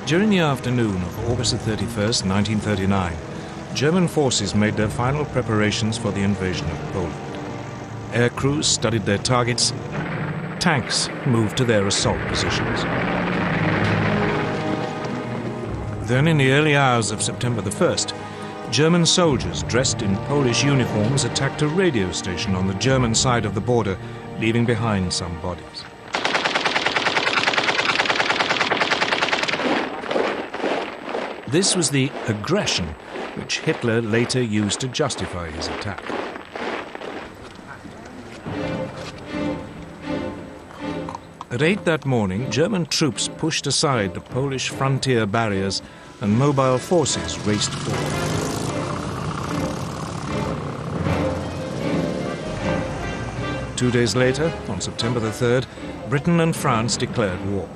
During the afternoon of August 31st, 1939, German forces made their final preparations for the invasion of Poland. Air crews studied their targets. Tanks moved to their assault positions. Then, in the early hours of September the 1st, German soldiers dressed in Polish uniforms attacked a radio station on the German side of the border, leaving behind some bodies. This was the aggression which Hitler later used to justify his attack. At 8 that morning, German troops pushed aside the Polish frontier barriers and mobile forces raced forward. Two days later, on September the 3rd, Britain and France declared war,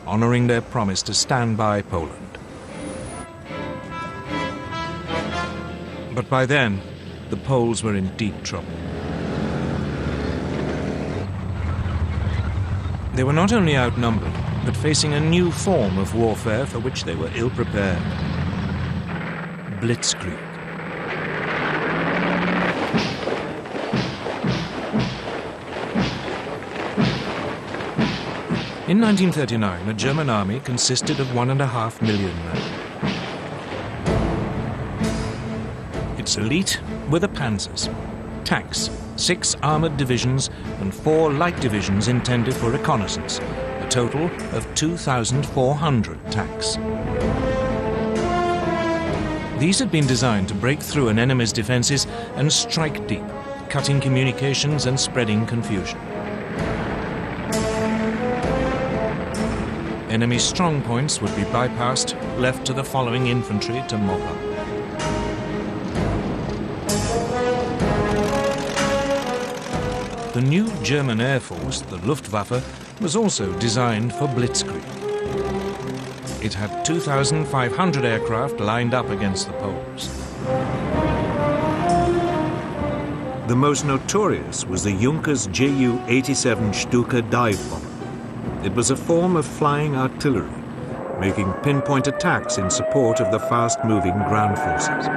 honoring their promise to stand by Poland. But by then, the Poles were in deep trouble. They were not only outnumbered, but facing a new form of warfare for which they were ill-prepared. Blitzkrieg. In 1939, the German army consisted of 1.5 million men. Its elite were the panzers, tanks, 6 armored divisions and 4 light divisions intended for reconnaissance, a total of 2,400 tanks. These had been designed to break through an enemy's defenses and strike deep, cutting communications and spreading confusion. Enemy strong points would be bypassed, left to the following infantry to mop up. The new German Air Force, the Luftwaffe, was also designed for blitzkrieg. It had 2,500 aircraft lined up against the Poles. The most notorious was the Junkers Ju-87 Stuka dive bomber. It was a form of flying artillery, making pinpoint attacks in support of the fast-moving ground forces.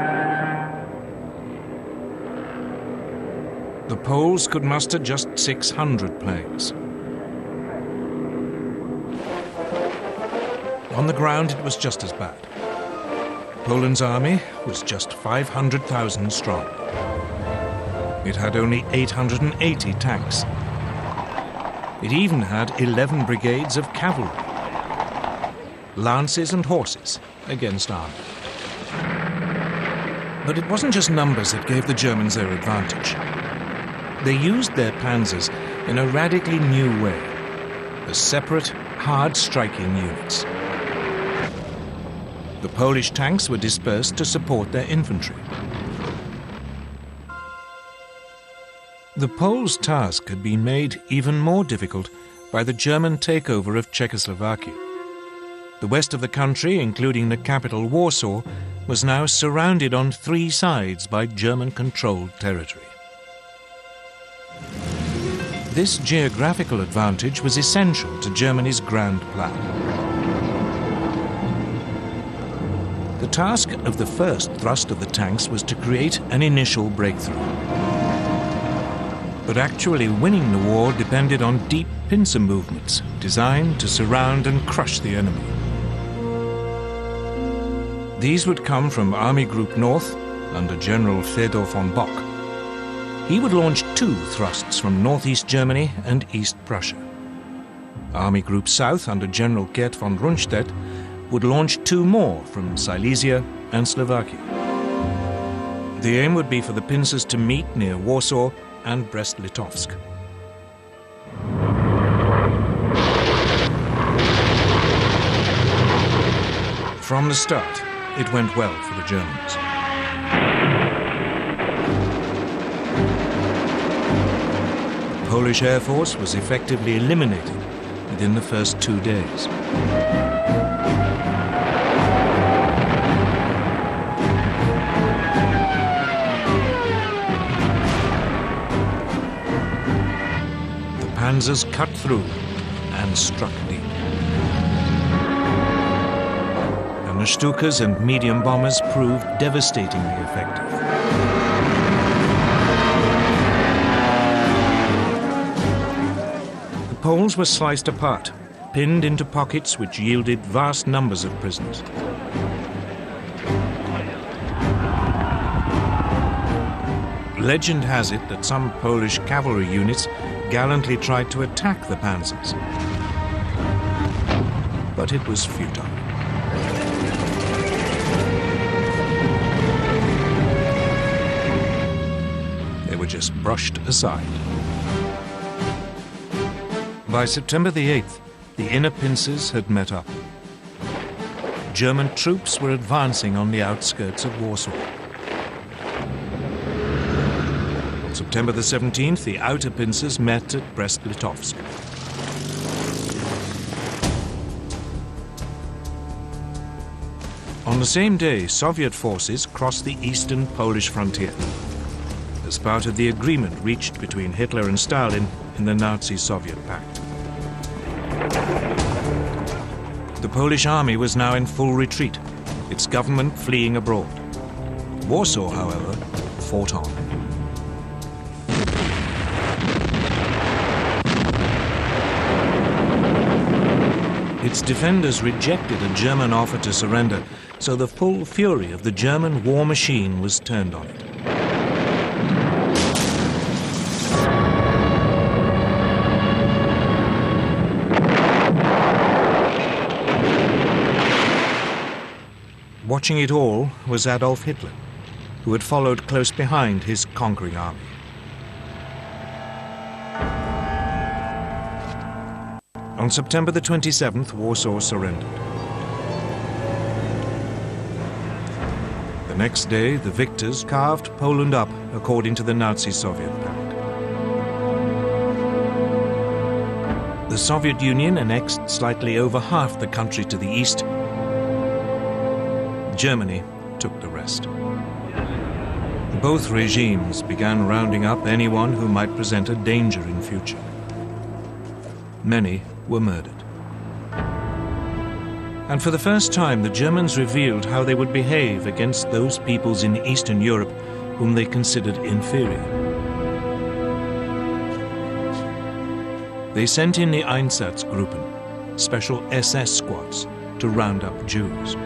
The Poles could muster just 600 planes. On the ground, it was just as bad. Poland's army was just 500,000 strong. It had only 880 tanks. It even had 11 brigades of cavalry, lances and horses against army. But it wasn't just numbers that gave the Germans their advantage. They used their panzers in a radically new way, as separate, hard-striking units. The Polish tanks were dispersed to support their infantry. The Poles' task had been made even more difficult by the German takeover of Czechoslovakia. The west of the country, including the capital Warsaw, was now surrounded on 3 sides by German-controlled territory. This geographical advantage was essential to Germany's grand plan. The task of the first thrust of the tanks was to create an initial breakthrough. But actually winning the war depended on deep pincer movements designed to surround and crush the enemy. These would come from Army Group North under General Fedor von Bock. He would launch 2 thrusts from northeast Germany and East Prussia. Army Group South under General Gerd von Rundstedt would launch 2 more from Silesia and Slovakia. The aim would be for the pincers to meet near Warsaw and Brest-Litovsk. From the start, it went well for the Germans. The Polish Air Force was effectively eliminated within the first 2 days. Panzers cut through and struck deep. Stukas and medium bombers proved devastatingly effective. The Poles were sliced apart, pinned into pockets which yielded vast numbers of prisoners. Legend has it that some Polish cavalry units gallantly tried to attack the panzers, but it was futile. They were just brushed aside. By September the 8th, the inner pincers had met up. German troops were advancing on the outskirts of Warsaw. On September the 17th, the outer pincers met at Brest-Litovsk. On the same day, Soviet forces crossed the eastern Polish frontier as part of the agreement reached between Hitler and Stalin in the Nazi-Soviet pact. The Polish army was now in full retreat, its government fleeing abroad. Warsaw, however, fought on. Its defenders rejected a German offer to surrender, so the full fury of the German war machine was turned on it. Watching it all was Adolf Hitler, who had followed close behind his conquering army. On September the 27th, Warsaw surrendered. The next day, the victors carved Poland up according to the Nazi-Soviet pact. The Soviet Union annexed slightly over half the country to the east. Germany took the rest. Both regimes began rounding up anyone who might present a danger in future. Many were murdered. And for the first time, the Germans revealed how they would behave against those peoples in Eastern Europe whom they considered inferior. They sent in the Einsatzgruppen, special SS squads, to round up Jews.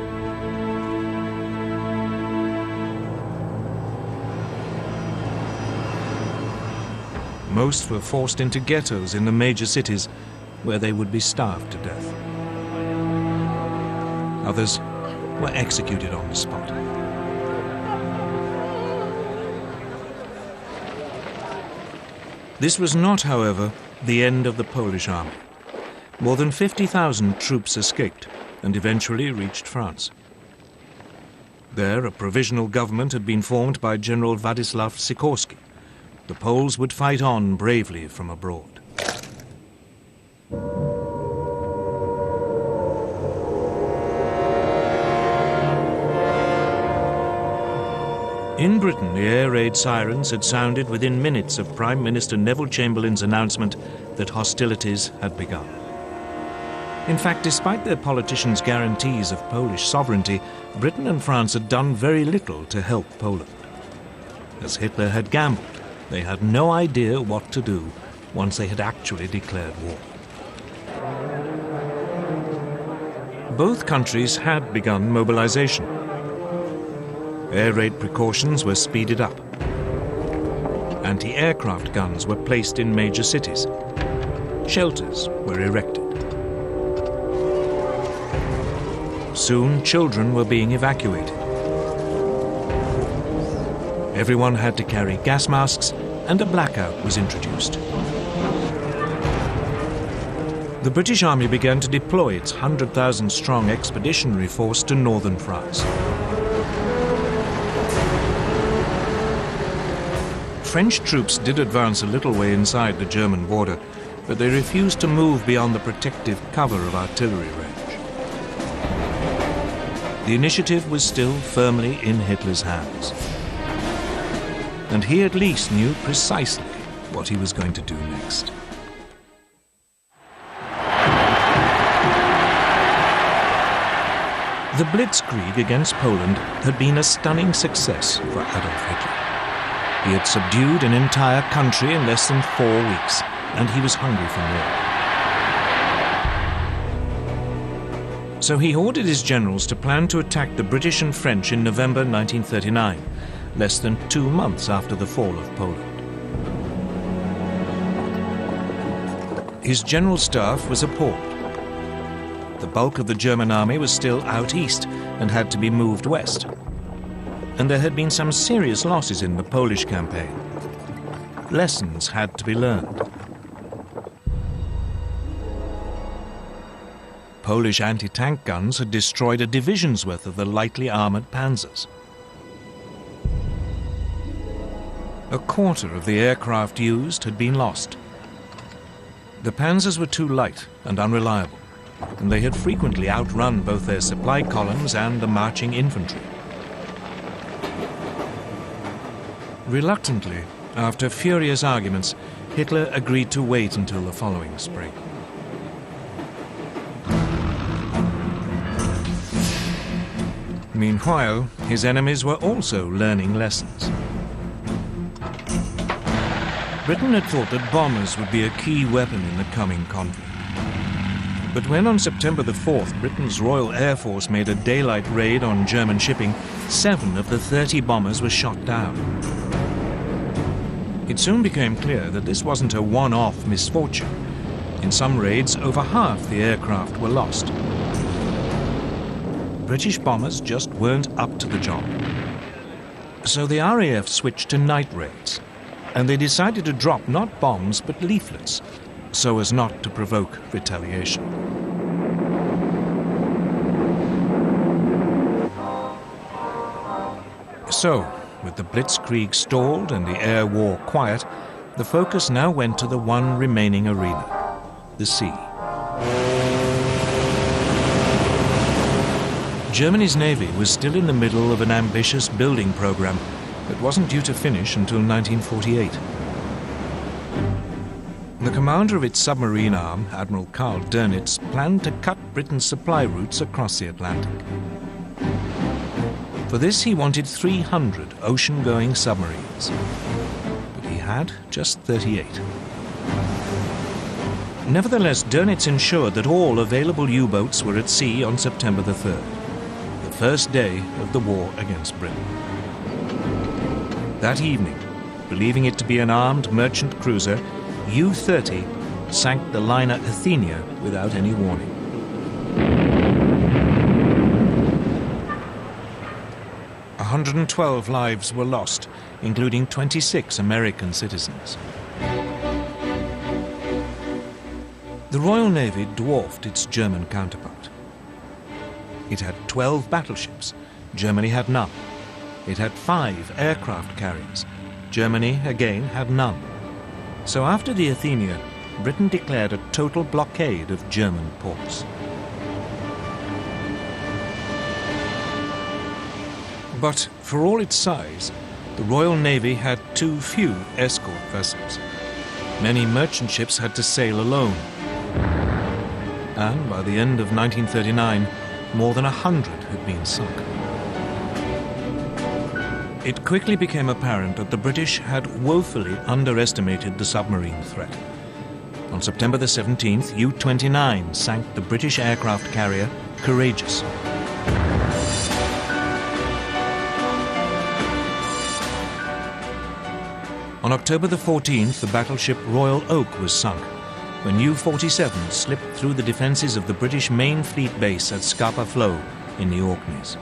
Most were forced into ghettos in the major cities, where they would be starved to death. Others were executed on the spot. This was not, however, the end of the Polish army. More than 50,000 troops escaped and eventually reached France. There, a provisional government had been formed by General Władysław Sikorski. The Poles would fight on bravely from abroad. In Britain, the air raid sirens had sounded within minutes of Prime Minister Neville Chamberlain's announcement that hostilities had begun. In fact, despite their politicians' guarantees of Polish sovereignty, Britain and France had done very little to help Poland. As Hitler had gambled, they had no idea what to do once they had actually declared war. Both countries had begun mobilization. Air raid precautions were speeded up. Anti-aircraft guns were placed in major cities. Shelters were erected. Soon, children were being evacuated. Everyone had to carry gas masks, and a blackout was introduced. The British Army began to deploy its 100,000-strong expeditionary force to northern France. French troops did advance a little way inside the German border, but they refused to move beyond the protective cover of artillery range. The initiative was still firmly in Hitler's hands. And he at least knew precisely what he was going to do next. The Blitzkrieg against Poland had been a stunning success for Adolf Hitler. He had subdued an entire country in less than 4 weeks, and he was hungry for more. So he ordered his generals to plan to attack the British and French in November 1939, less than 2 months after the fall of Poland. His general staff was appalled. The bulk of the German army was still out east and had to be moved west. And there had been some serious losses in the Polish campaign. Lessons had to be learned. Polish anti-tank guns had destroyed a division's worth of the lightly armored panzers. A quarter of the aircraft used had been lost. The panzers were too light and unreliable, and they had frequently outrun both their supply columns and the marching infantry. Reluctantly, after furious arguments, Hitler agreed to wait until the following spring. Meanwhile, his enemies were also learning lessons. Britain had thought that bombers would be a key weapon in the coming conflict. But when on September the 4th, Britain's Royal Air Force made a daylight raid on German shipping, 7 of the 30 bombers were shot down. It soon became clear that this wasn't a one-off misfortune. In some raids, over half the aircraft were lost. British bombers just weren't up to the job. So the RAF switched to night raids, and they decided to drop not bombs but leaflets, so as not to provoke retaliation. So, with the Blitzkrieg stalled and the air war quiet, the focus now went to the one remaining arena, the sea. Germany's navy was still in the middle of an ambitious building program that wasn't due to finish until 1948. The commander of its submarine arm, Admiral Karl Dönitz, planned to cut Britain's supply routes across the Atlantic. For this, he wanted 300 ocean-going submarines, but he had just 38. Nevertheless, Dönitz ensured that all available U-boats were at sea on September the 3rd, the first day of the war against Britain. That evening, believing it to be an armed merchant cruiser, U-30 sank the liner Athenia without any warning. A 112 lives were lost, including 26 American citizens. The Royal Navy dwarfed its German counterpart. It had 12 battleships. Germany had none. It had 5 aircraft carriers. Germany, again, had none. So after the Athenia, Britain declared a total blockade of German ports. But for all its size, the Royal Navy had too few escort vessels. Many merchant ships had to sail alone. And by the end of 1939, more than 100 had been sunk. It quickly became apparent that the British had woefully underestimated the submarine threat. On September the 17th, U-29 sank the British aircraft carrier Courageous. On October the 14th, the battleship Royal Oak was sunk when U-47 slipped through the defences of the British main fleet base at Scapa Flow in the Orkneys.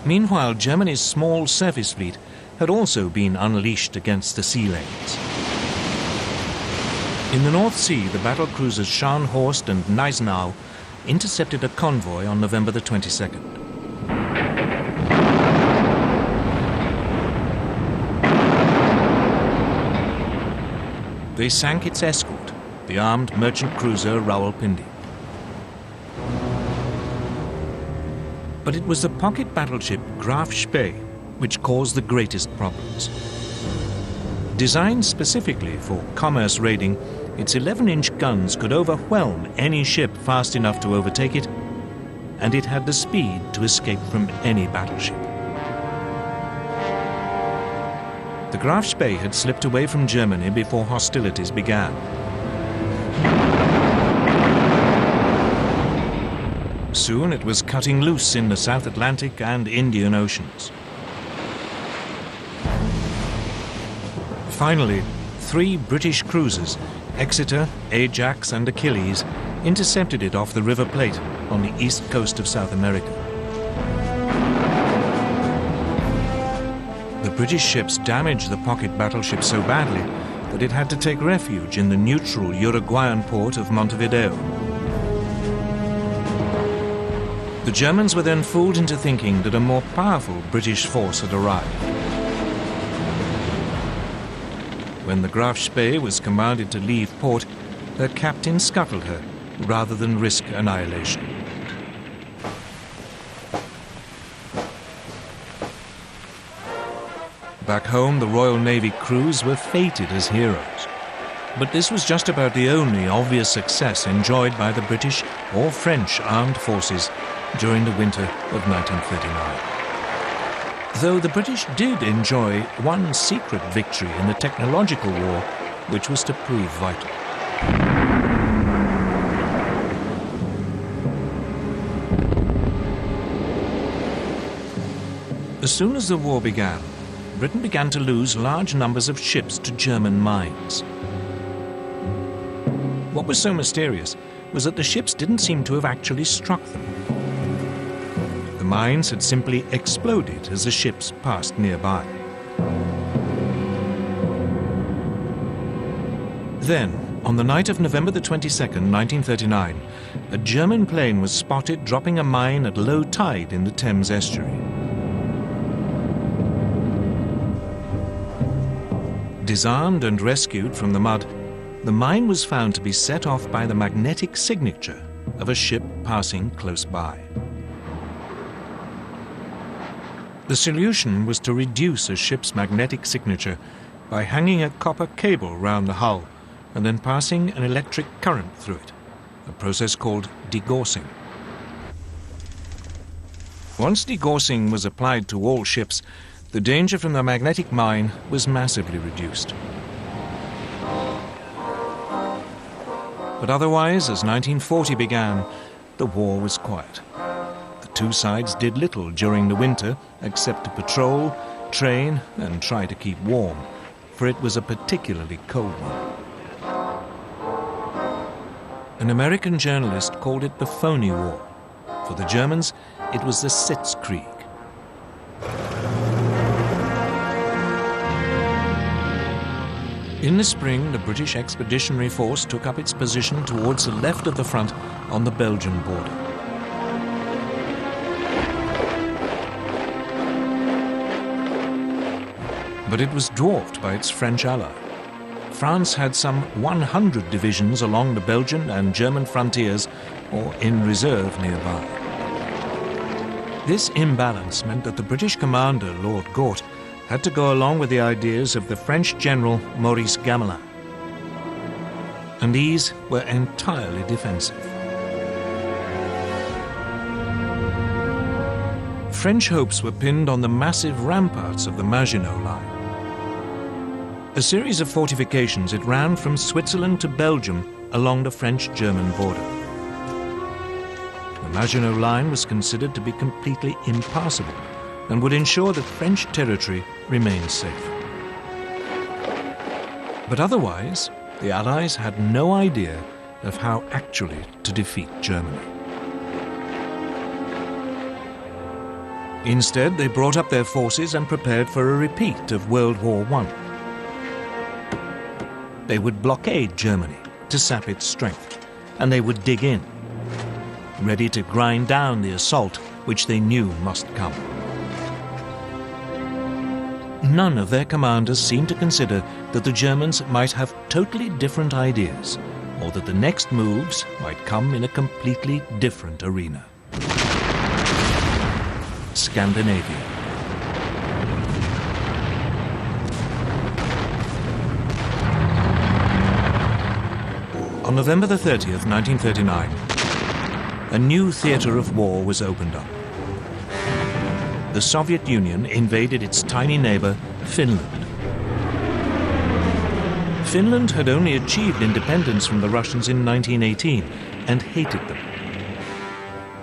Meanwhile, Germany's small surface fleet had also been unleashed against the sea lanes. In the North Sea, the battlecruisers Scharnhorst and Gneisenau intercepted a convoy on November the 22nd. They sank its escort, the armed merchant cruiser Rawalpindi. But it was the pocket battleship Graf Spee which caused the greatest problems. Designed specifically for commerce raiding, its 11-inch guns could overwhelm any ship fast enough to overtake it, and it had the speed to escape from any battleship. The Graf Spee had slipped away from Germany before hostilities began. Soon it was cutting loose in the South Atlantic and Indian Oceans. Finally, 3 British cruisers, Exeter, Ajax and Achilles, intercepted it off the River Plate on the east coast of South America. The British ships damaged the pocket battleship so badly that it had to take refuge in the neutral Uruguayan port of Montevideo. The Germans were then fooled into thinking that a more powerful British force had arrived. When the Graf Spee was commanded to leave port, her captain scuttled her rather than risk annihilation. Back home, the Royal Navy crews were feted as heroes. But this was just about the only obvious success enjoyed by the British or French armed forces during the winter of 1939. Though the British did enjoy one secret victory in the technological war, which was to prove vital. As soon as the war began, Britain began to lose large numbers of ships to German mines. What was so mysterious was that the ships didn't seem to have actually struck them. The mines had simply exploded as the ships passed nearby. Then, on the night of November the 22nd, 1939, a German plane was spotted dropping a mine at low tide in the Thames estuary. Disarmed and rescued from the mud, the mine was found to be set off by the magnetic signature of a ship passing close by. The solution was to reduce a ship's magnetic signature by hanging a copper cable round the hull and then passing an electric current through it, a process called degaussing. Once degaussing was applied to all ships, the danger from the magnetic mine was massively reduced. But otherwise, as 1940 began, the war was quiet. The two sides did little during the winter except to patrol, train, and try to keep warm, for it was a particularly cold one. An American journalist called it the phony war. For the Germans, it was the Sitzkrieg. In the spring, the British Expeditionary Force took up its position towards the left of the front on the Belgian border. But it was dwarfed by its French ally. France had some 100 divisions along the Belgian and German frontiers or in reserve nearby. This imbalance meant that the British commander, Lord Gort, had to go along with the ideas of the French general Maurice Gamelin. And these were entirely defensive. French hopes were pinned on the massive ramparts of the Maginot Line. A series of fortifications, it ran from Switzerland to Belgium along the French-German border. The Maginot Line was considered to be completely impassable and would ensure that French territory remained safe. But otherwise, the Allies had no idea of how actually to defeat Germany. Instead, they brought up their forces and prepared for a repeat of World War I. They would blockade Germany to sap its strength, and they would dig in, ready to grind down the assault which they knew must come. None of their commanders seemed to consider that the Germans might have totally different ideas, or that the next moves might come in a completely different arena. Scandinavia. On November the 30th, 1939, a new theatre of war was opened up. The Soviet Union invaded its tiny neighbour, Finland. Finland had only achieved independence from the Russians in 1918 and hated them.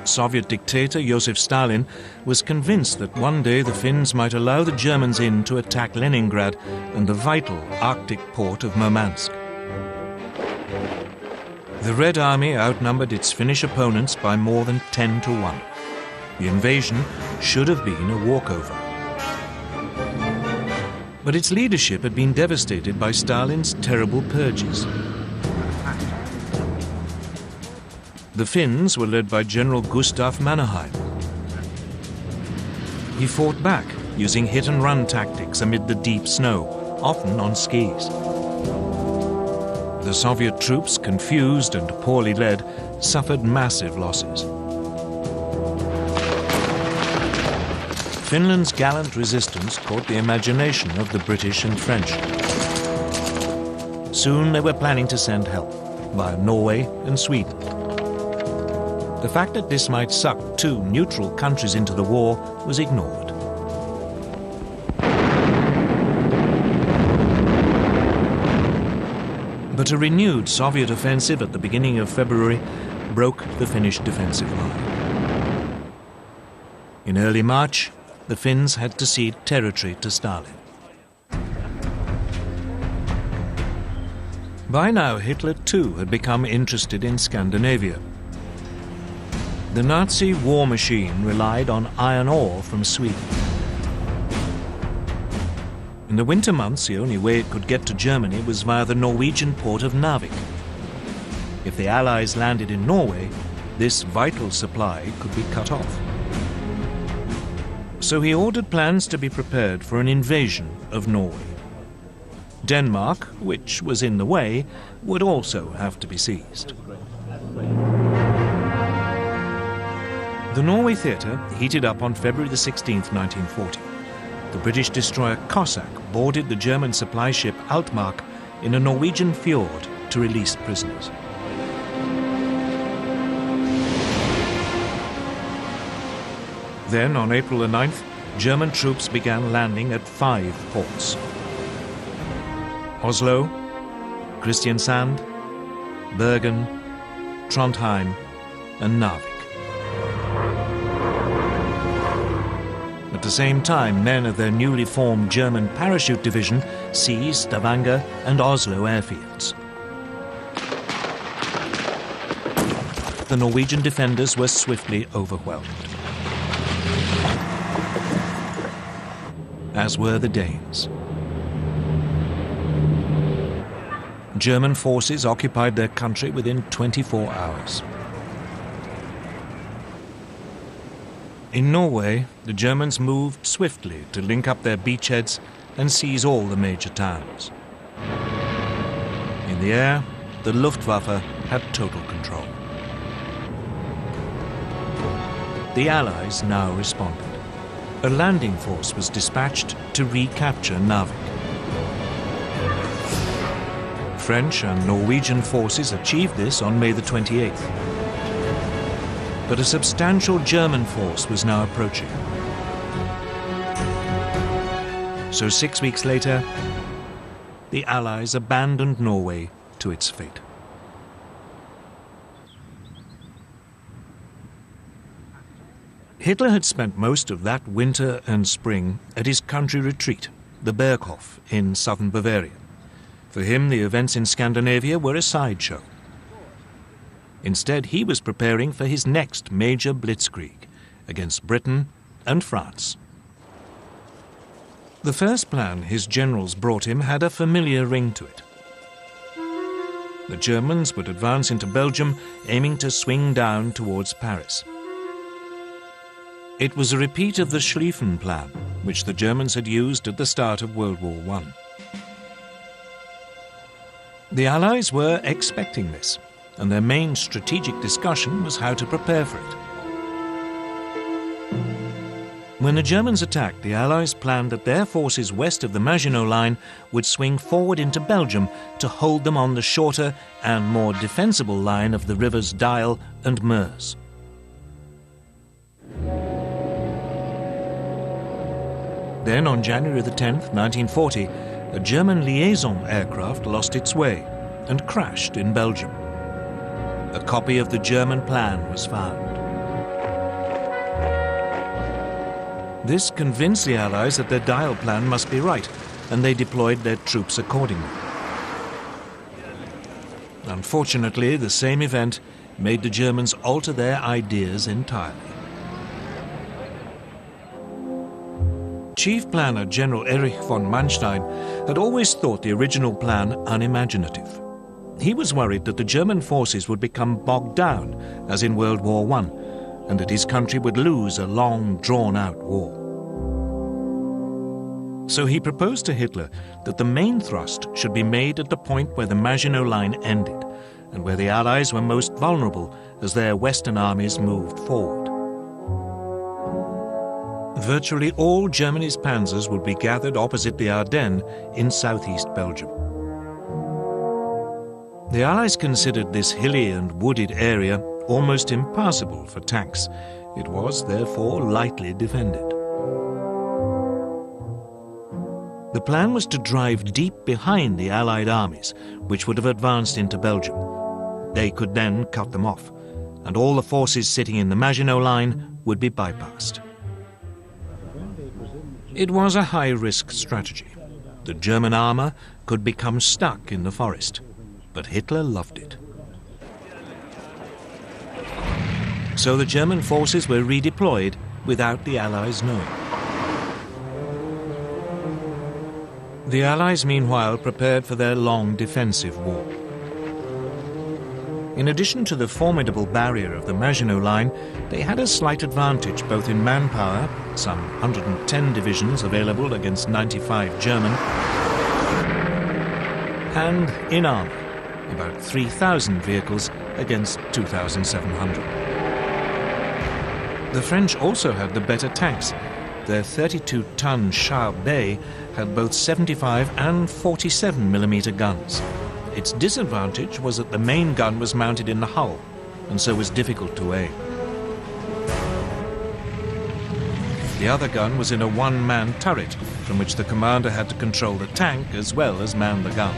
Soviet dictator Joseph Stalin was convinced that one day the Finns might allow the Germans in to attack Leningrad and the vital Arctic port of Murmansk. The Red Army outnumbered its Finnish opponents by more than 10 to 1. The invasion should have been a walkover. But its leadership had been devastated by Stalin's terrible purges. The Finns were led by General Gustav Mannerheim. He fought back using hit-and-run tactics amid the deep snow, often on skis. The Soviet troops, confused and poorly led, suffered massive losses. Finland's gallant resistance caught the imagination of the British and French. Soon they were planning to send help via Norway and Sweden. The fact that this might suck two neutral countries into the war was ignored. But a renewed Soviet offensive at the beginning of February broke the Finnish defensive line. In early March, the Finns had to cede territory to Stalin. By now, Hitler too had become interested in Scandinavia. The Nazi war machine relied on iron ore from Sweden. In the winter months, the only way it could get to Germany was via the Norwegian port of Narvik. If the Allies landed in Norway, this vital supply could be cut off. So he ordered plans to be prepared for an invasion of Norway. Denmark, which was in the way, would also have to be seized. The Norway theatre heated up on February the 16th, 1940. The British destroyer Cossack boarded the German supply ship Altmark in a Norwegian fjord to release prisoners. Then, on April the 9th, German troops began landing at 5 ports: Oslo, Kristiansand, Bergen, Trondheim, and Narvik. At the same time, men of their newly formed German parachute division seized Stavanger and Oslo airfields. The Norwegian defenders were swiftly overwhelmed, as were the Danes. German forces occupied their country within 24 hours. In Norway, the Germans moved swiftly to link up their beachheads and seize all the major towns. In the air, the Luftwaffe had total control. The Allies now responded. A landing force was dispatched to recapture Narvik. French and Norwegian forces achieved this on May the 28th. But a substantial German force was now approaching. So 6 weeks later, the Allies abandoned Norway to its fate. Hitler had spent most of that winter and spring at his country retreat, the Berghof in southern Bavaria. For him, the events in Scandinavia were a sideshow. Instead, he was preparing for his next major blitzkrieg against Britain and France. The first plan his generals brought him had a familiar ring to it. The Germans would advance into Belgium, aiming to swing down towards Paris. It was a repeat of the Schlieffen Plan, which the Germans had used at the start of World War I. The Allies were expecting this, and their main strategic discussion was how to prepare for it. When the Germans attacked, the Allies planned that their forces west of the Maginot Line would swing forward into Belgium to hold them on the shorter and more defensible line of the rivers Dyle and Meuse. Then, on January the 10th, 1940, a German liaison aircraft lost its way and crashed in Belgium. A copy of the German plan was found. This convinced the Allies that their Dyle plan must be right, and they deployed their troops accordingly. Unfortunately, the same event made the Germans alter their ideas entirely. Chief planner General Erich von Manstein had always thought the original plan unimaginative. He was worried that the German forces would become bogged down, as in World War I, and that his country would lose a long, drawn-out war. So he proposed to Hitler that the main thrust should be made at the point where the Maginot Line ended, and where the Allies were most vulnerable as their Western armies moved forward. Virtually all Germany's panzers would be gathered opposite the Ardennes in southeast Belgium. The Allies considered this hilly and wooded area almost impassable for tanks. It was, therefore, lightly defended. The plan was to drive deep behind the Allied armies, which would have advanced into Belgium. They could then cut them off, and all the forces sitting in the Maginot Line would be bypassed. It was a high-risk strategy. The German armor could become stuck in the forest, but Hitler loved it. So the German forces were redeployed without the Allies knowing. The Allies, meanwhile, prepared for their long defensive war. In addition to the formidable barrier of the Maginot Line, they had a slight advantage both in manpower, some 110 divisions available against 95 German, and in armor, about 3,000 vehicles against 2,700. The French also had the better tanks. Their 32-ton Char-Bay had both 75 and 47mm guns. Its disadvantage was that the main gun was mounted in the hull, and so was difficult to aim. The other gun was in a one-man turret, from which the commander had to control the tank as well as man the gun.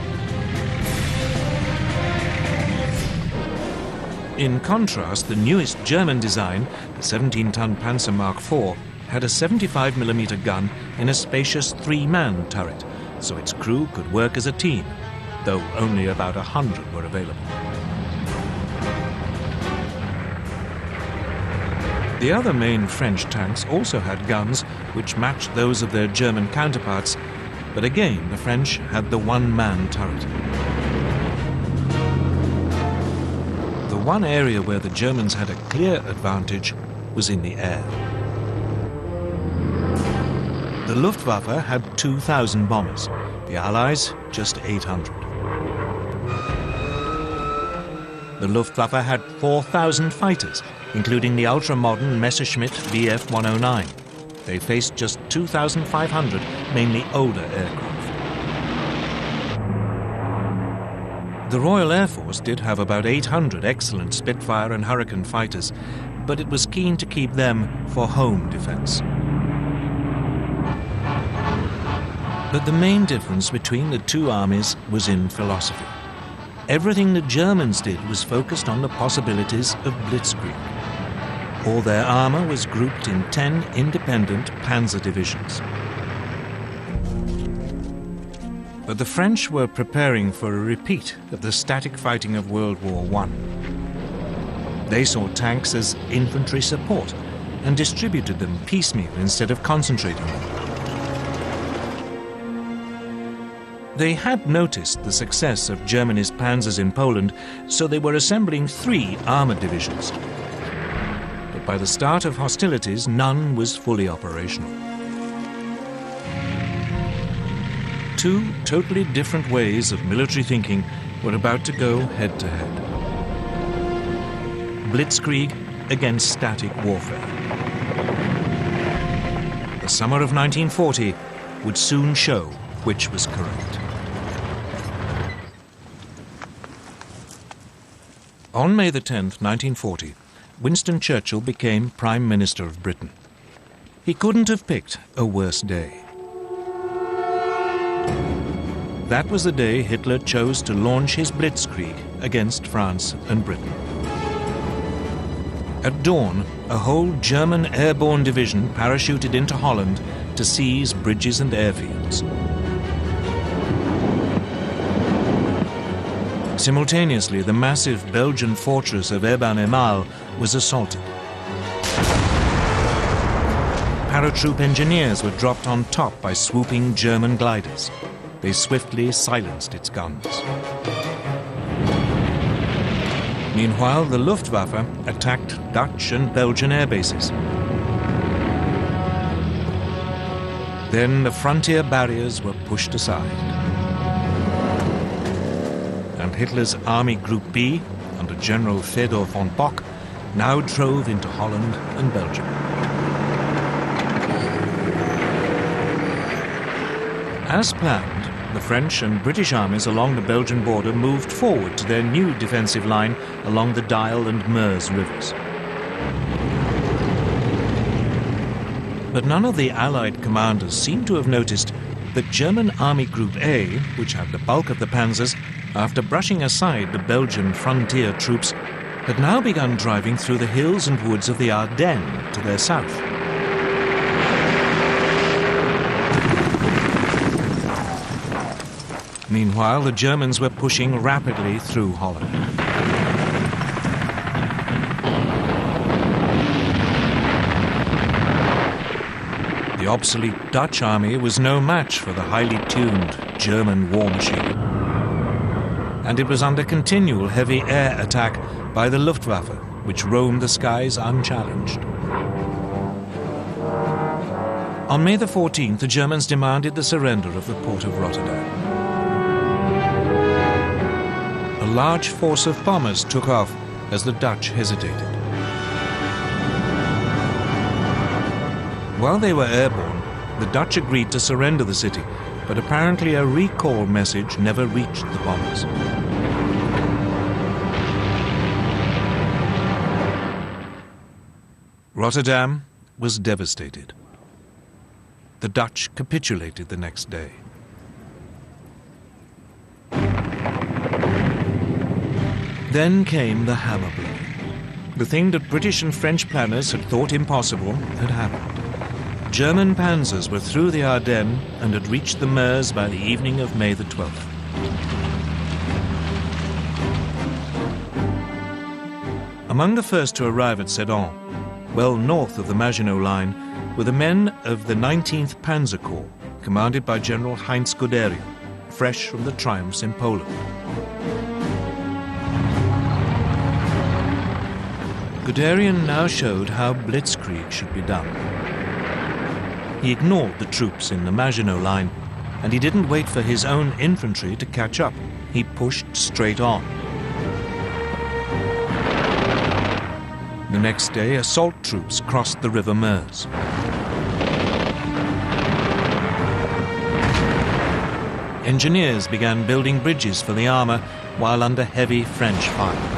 In contrast, the newest German design, the 17-ton Panzer Mark IV, had a 75mm gun in a spacious three-man turret, so its crew could work as a team, though only about 100 were available. The other main French tanks also had guns which matched those of their German counterparts, but again the French had the one-man turret. The one area where the Germans had a clear advantage was in the air. The Luftwaffe had 2,000 bombers, the Allies just 800. The Luftwaffe had 4,000 fighters, including the ultra-modern Messerschmitt Bf 109. They faced just 2,500, mainly older aircraft. The Royal Air Force did have about 800 excellent Spitfire and Hurricane fighters, but it was keen to keep them for home defense. But the main difference between the two armies was in philosophy. Everything the Germans did was focused on the possibilities of blitzkrieg. All their armor was grouped in 10 independent panzer divisions. But the French were preparing for a repeat of the static fighting of World War I. They saw tanks as infantry support and distributed them piecemeal instead of concentrating them. They had noticed the success of Germany's panzers in Poland, so they were assembling 3 armored divisions. But by the start of hostilities, none was fully operational. 2 totally different ways of military thinking were about to go head-to-head. Blitzkrieg against static warfare. summer of 1940 would soon show which was correct. On May the 10th, 1940, Winston Churchill became Prime Minister of Britain. He couldn't have picked a worse day. That was the day Hitler chose to launch his blitzkrieg against France and Britain. At dawn, a whole German airborne division parachuted into Holland to seize bridges and airfields. Simultaneously, the massive Belgian fortress of Eben-Emael was assaulted. Paratroop engineers were dropped on top by swooping German gliders. They swiftly silenced its guns. Meanwhile, the Luftwaffe attacked Dutch and Belgian air bases. Then the frontier barriers were pushed aside. And Hitler's Army Group B, under General Fedor von Bock, now drove into Holland and Belgium. As planned, the French and British armies along the Belgian border moved forward to their new defensive line along the Dyle and Meuse rivers. But none of the Allied commanders seemed to have noticed that German Army Group A, which had the bulk of the panzers, after brushing aside the Belgian frontier troops, had now begun driving through the hills and woods of the Ardennes to their south. Meanwhile, the Germans were pushing rapidly through Holland. The obsolete Dutch army was no match for the highly tuned German war machine. And it was under continual heavy air attack by the Luftwaffe, which roamed the skies unchallenged. On May the 14th, the Germans demanded the surrender of the port of Rotterdam. A large force of bombers took off as the Dutch hesitated. While they were airborne, the Dutch agreed to surrender the city, but apparently a recall message never reached the bombers. Rotterdam was devastated. The Dutch capitulated the next day. Then came the hammer blow. The thing that British and French planners had thought impossible had happened. German panzers were through the Ardennes and had reached the Meuse by the evening of May the 12th. Among the first to arrive at Sedan, well north of the Maginot Line, were the men of the 19th Panzer Corps, commanded by General Heinz Guderian, fresh from the triumphs in Poland. Guderian now showed how blitzkrieg should be done. He ignored the troops in the Maginot Line, and he didn't wait for his own infantry to catch up. He pushed straight on. The next day, assault troops crossed the River Meuse. Engineers began building bridges for the armor while under heavy French fire.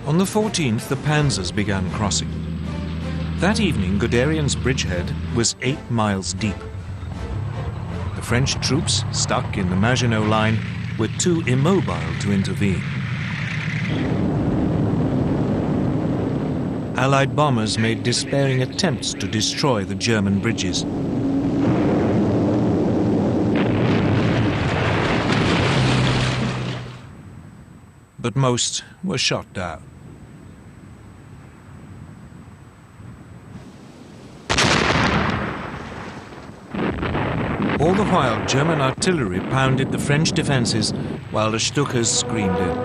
On the 14th, the panzers began crossing. That evening, Guderian's bridgehead was 8 miles deep. The French troops, stuck in the Maginot Line, were too immobile to intervene. Allied bombers made despairing attempts to destroy the German bridges. But most were shot down. All the while, German artillery pounded the French defenses while the Stukas screamed in.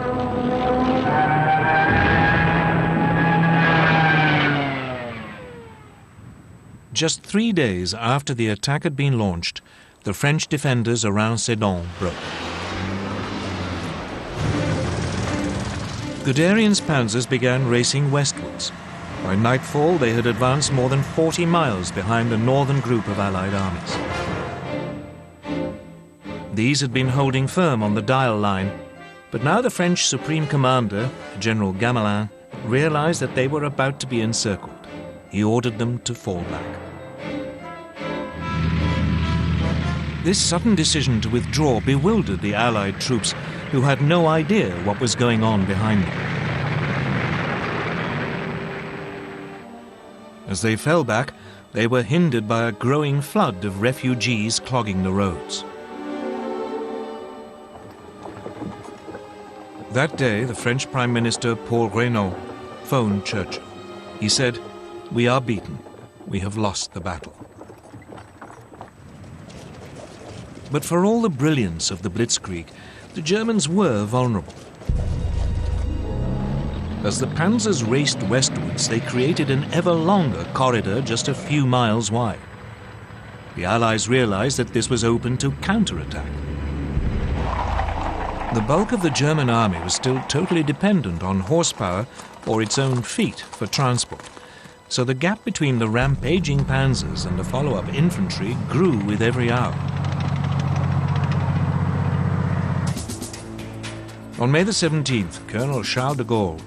Just 3 days after the attack had been launched, the French defenders around Sedan broke. Guderian's panzers began racing westwards. By nightfall, they had advanced more than 40 miles behind the northern group of Allied armies. These had been holding firm on the Dial line, but now the French Supreme Commander, General Gamelin, realized that they were about to be encircled. He ordered them to fall back. This sudden decision to withdraw bewildered the Allied troops, who had no idea what was going on behind them. As they fell back, they were hindered by a growing flood of refugees clogging the roads. That day, the French Prime Minister Paul Reynaud phoned Churchill. He said, "We are beaten. We have lost the battle." But for all the brilliance of the Blitzkrieg, the Germans were vulnerable. As the panzers raced westwards, they created an ever longer corridor just a few miles wide. The Allies realized that this was open to counterattack. The bulk of the German army was still totally dependent on horsepower or its own feet for transport, so the gap between the rampaging panzers and the follow-up infantry grew with every hour. On May the 17th, Colonel Charles de Gaulle,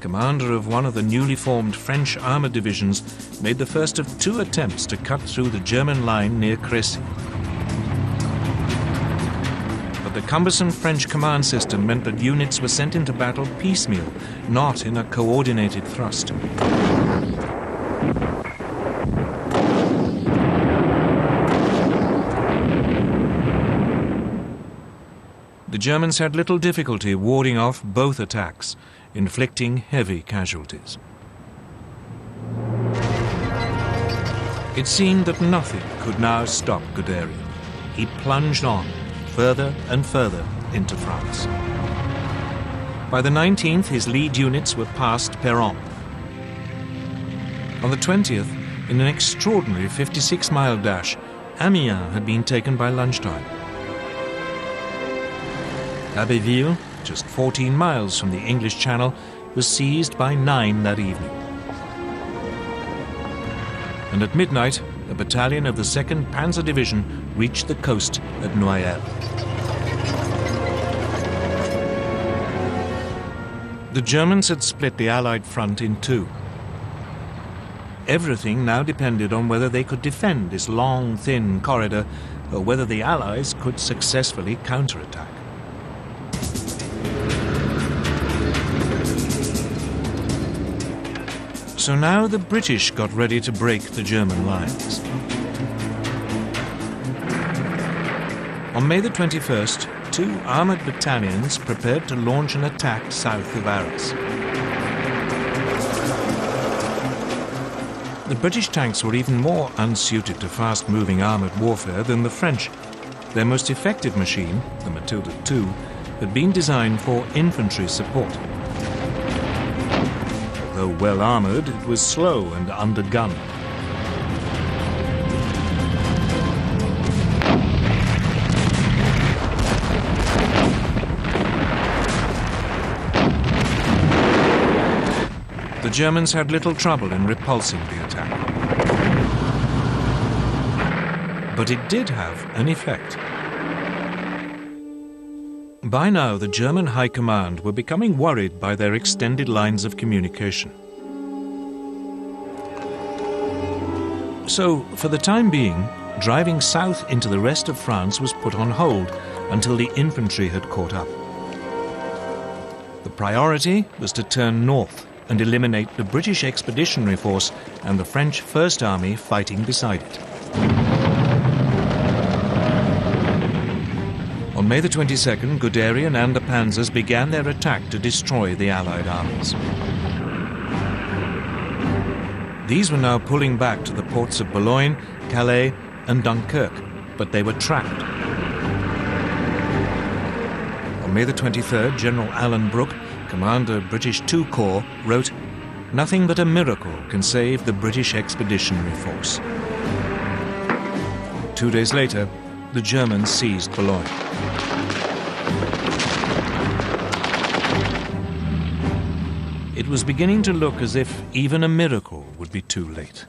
commander of one of the newly formed French armoured divisions, made the first of 2 attempts to cut through the German line near Crécy. But the cumbersome French command system meant that units were sent into battle piecemeal, not in a coordinated thrust. The Germans had little difficulty warding off both attacks, inflicting heavy casualties. It seemed that nothing could now stop Guderian. He plunged on, further and further into France. By the 19th, his lead units were past Péronne. On the 20th, in an extraordinary 56-mile dash, Amiens had been taken by lunchtime. Abbeville, just 14 miles from the English Channel, was seized by 9 that evening. And at midnight, a battalion of the 2nd Panzer Division reached the coast at Noyelles. The Germans had split the Allied front in 2. Everything now depended on whether they could defend this long, thin corridor, or whether the Allies could successfully counterattack. So now the British got ready to break the German lines. On May the 21st, 2 armoured battalions prepared to launch an attack south of Arras. The British tanks were even more unsuited to fast-moving armoured warfare than the French. Their most effective machine, the Matilda II, had been designed for infantry support. Though well-armoured, it was slow and undergunned. The Germans had little trouble in repulsing the attack. But it did have an effect. By now, the German High Command were becoming worried by their extended lines of communication. So, for the time being, driving south into the rest of France was put on hold until the infantry had caught up. The priority was to turn north and eliminate the British Expeditionary Force and the French First Army fighting beside it. On May the 22nd, Guderian and the panzers began their attack to destroy the Allied armies. These were now pulling back to the ports of Boulogne, Calais and Dunkirk, but they were trapped. On May the 23rd, General Alan Brooke, commander of British II Corps, wrote, "Nothing but a miracle can save the British Expeditionary Force." 2 days later, the Germans seized Boulogne. it was beginning to look as if even a miracle would be too late.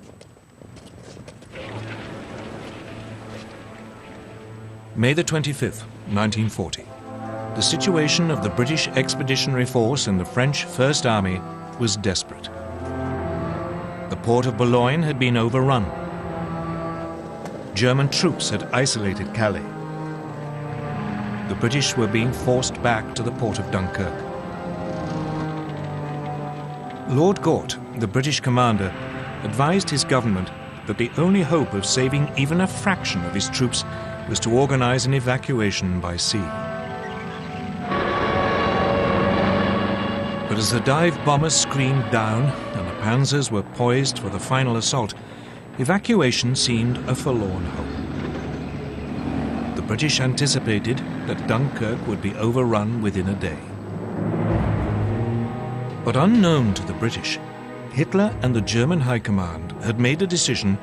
May the 25th, 1940. The situation of the British Expeditionary Force and the French First Army was desperate. The port of Boulogne had been overrun. German troops had isolated Calais. The British were being forced back to the port of Dunkirk. Lord Gort, the British commander, advised his government that the only hope of saving even a fraction of his troops was to organize an evacuation by sea. But as the dive bombers screamed down and the panzers were poised for the final assault, evacuation seemed a forlorn hope. The British anticipated that Dunkirk would be overrun within a day. But unknown to the British, Hitler and the German High Command had made a decision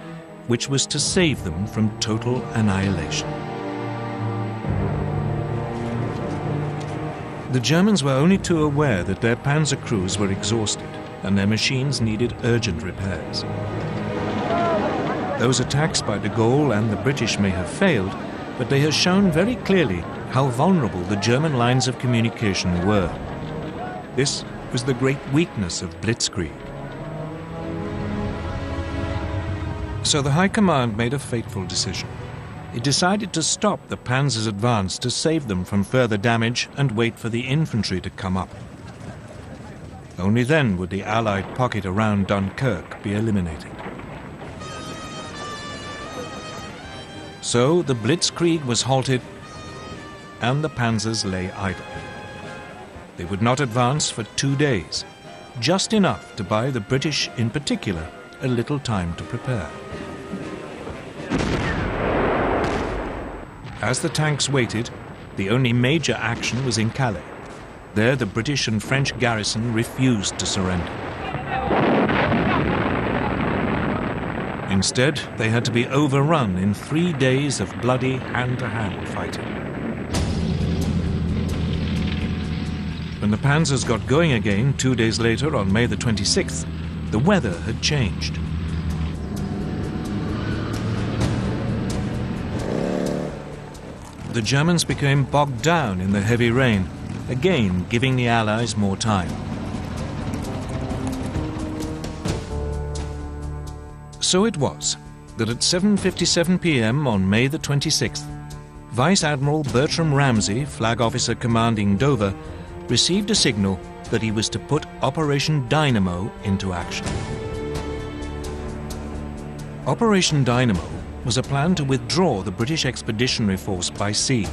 which was to save them from total annihilation. The Germans were only too aware that their panzer crews were exhausted and their machines needed urgent repairs. Those attacks by de Gaulle and the British may have failed, but they have shown very clearly how vulnerable the German lines of communication were. This was the great weakness of blitzkrieg. So the High Command made a fateful decision. It decided to stop the panzers' advance to save them from further damage and wait for the infantry to come up. Only then would the Allied pocket around Dunkirk be eliminated. So the blitzkrieg was halted and the panzers lay idle. They would not advance for 2 days, just enough to buy the British in particular a little time to prepare. As the tanks waited, the only major action was in Calais. There the British and French garrison refused to surrender. Instead, they had to be overrun in 3 days of bloody hand-to-hand fighting. When the panzers got going again 2 days later on May the 26th, the weather had changed. The Germans became bogged down in the heavy rain, again giving the Allies more time. So it was that at 7:57 p.m. on May the 26th, Vice Admiral Bertram Ramsay, flag officer commanding Dover, received a signal that he was to put Operation Dynamo into action. Operation Dynamo was a plan to withdraw the British Expeditionary Force by sea.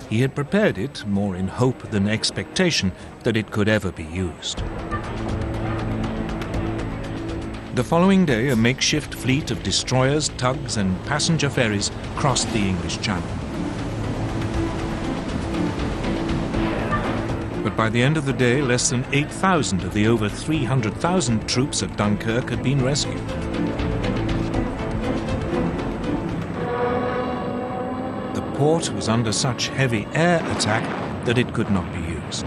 He had prepared it more in hope than expectation that it could ever be used. The following day, a makeshift fleet of destroyers, tugs, and passenger ferries crossed the English Channel. But by the end of the day, less than 8,000 of the over 300,000 troops at Dunkirk had been rescued. The port was under such heavy air attack that it could not be used.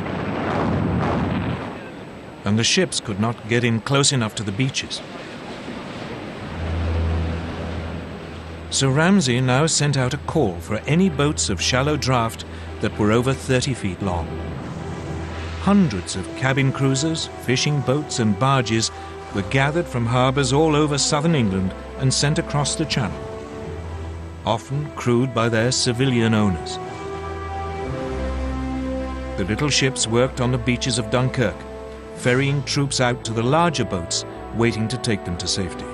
And the ships could not get in close enough to the beaches. So Ramsay now sent out a call for any boats of shallow draft that were over 30 feet long. Hundreds of cabin cruisers, fishing boats and barges were gathered from harbours all over southern England and sent across the Channel, often crewed by their civilian owners. The little ships worked on the beaches of Dunkirk, ferrying troops out to the larger boats waiting to take them to safety.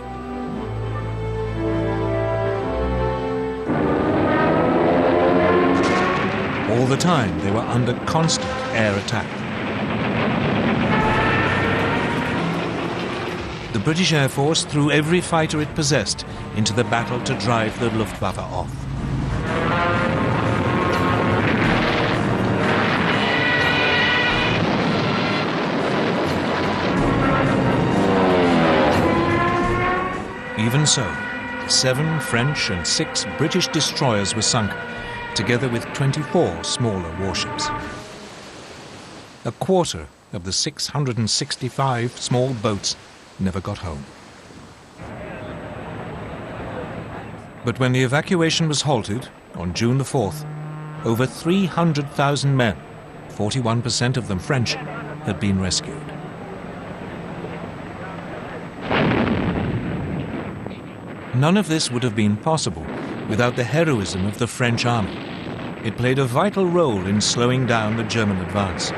All the time they were under constant air attack. The British Air Force threw every fighter it possessed into the battle to drive the Luftwaffe off. Even so, 7 French and 6 British destroyers were sunk, together with 24 smaller warships. A quarter of the 665 small boats never got home. But when the evacuation was halted on June the 4th, over 300,000 men, 41% of them French, had been rescued. None of this would have been possible without the heroism of the French army. It played a vital role in slowing down the German advance.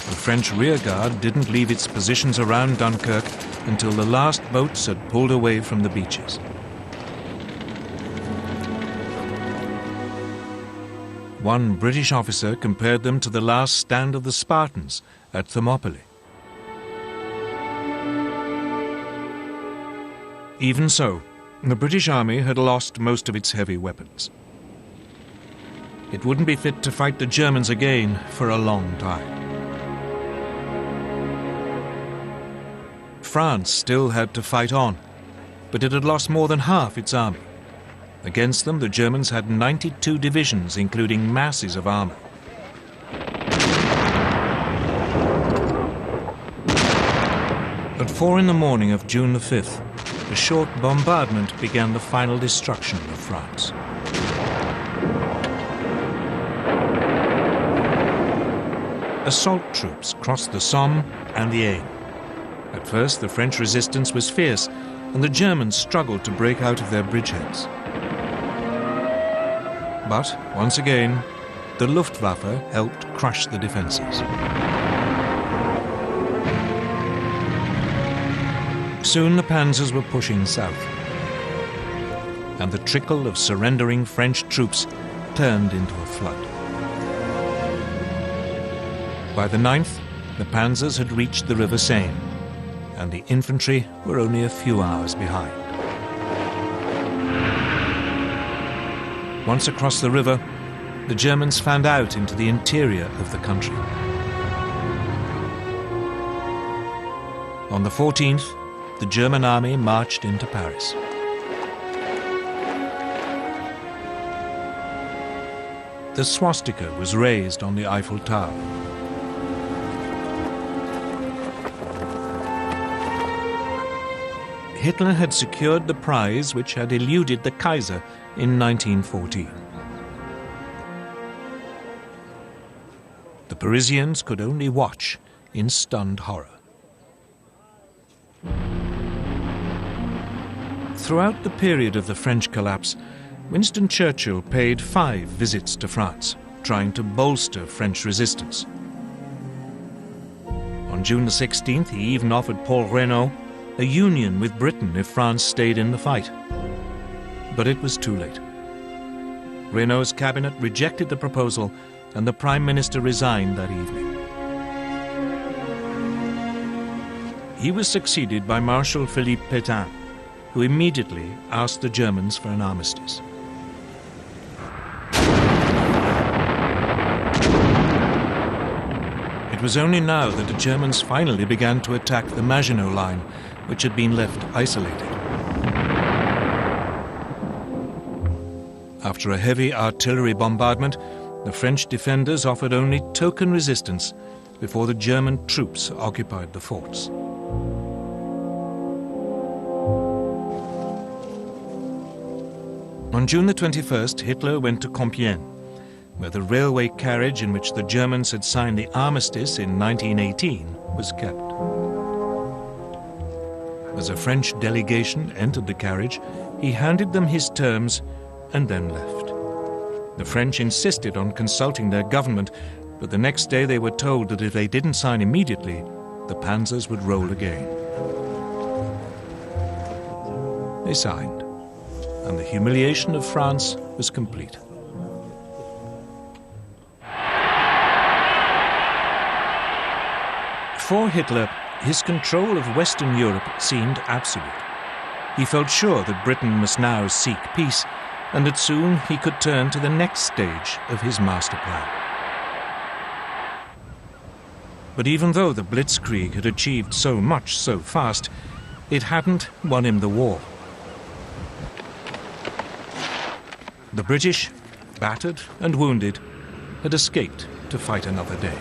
The French rearguard didn't leave its positions around Dunkirk until the last boats had pulled away from the beaches. One British officer compared them to the last stand of the Spartans at Thermopylae. Even so, the British army had lost most of its heavy weapons. It wouldn't be fit to fight the Germans again for a long time. France still had to fight on, but it had lost more than half its army. Against them, the Germans had 92 divisions, including masses of armor. At 4 in the morning of June the 5th, a short bombardment began the final destruction of France. Assault troops crossed the Somme and the Aisne. At first, the French resistance was fierce, and the Germans struggled to break out of their bridgeheads. But, once again, the Luftwaffe helped crush the defenses. Soon the panzers were pushing south, and the trickle of surrendering French troops turned into a flood. By the 9th, the panzers had reached the River Seine, and the infantry were only a few hours behind. Once across the river, the Germans fanned out into the interior of the country. On the 14th, the German army marched into Paris. The swastika was raised on the Eiffel Tower. Hitler had secured the prize which had eluded the Kaiser in 1914. The Parisians could only watch in stunned horror. Throughout the period of the French collapse, Winston Churchill paid 5 visits to France, trying to bolster French resistance. On June the 16th, he even offered Paul Reynaud a union with Britain if France stayed in the fight. But it was too late. Reynaud's cabinet rejected the proposal, and the Prime Minister resigned that evening. He was succeeded by Marshal Philippe Pétain, who immediately asked the Germans for an armistice. It was only now that the Germans finally began to attack the Maginot Line, which had been left isolated. After a heavy artillery bombardment, the French defenders offered only token resistance before the German troops occupied the forts. On June the 21st, Hitler went to Compiègne, where the railway carriage in which the Germans had signed the armistice in 1918 was kept. As a French delegation entered the carriage, he handed them his terms and then left. The French insisted on consulting their government, but the next day they were told that if they didn't sign immediately, the panzers would roll again. They signed, and the humiliation of France was complete. For Hitler, his control of Western Europe seemed absolute. He felt sure that Britain must now seek peace, and that soon he could turn to the next stage of his master plan. But even though the Blitzkrieg had achieved so much so fast, it hadn't won him the war. The British, battered and wounded, had escaped to fight another day.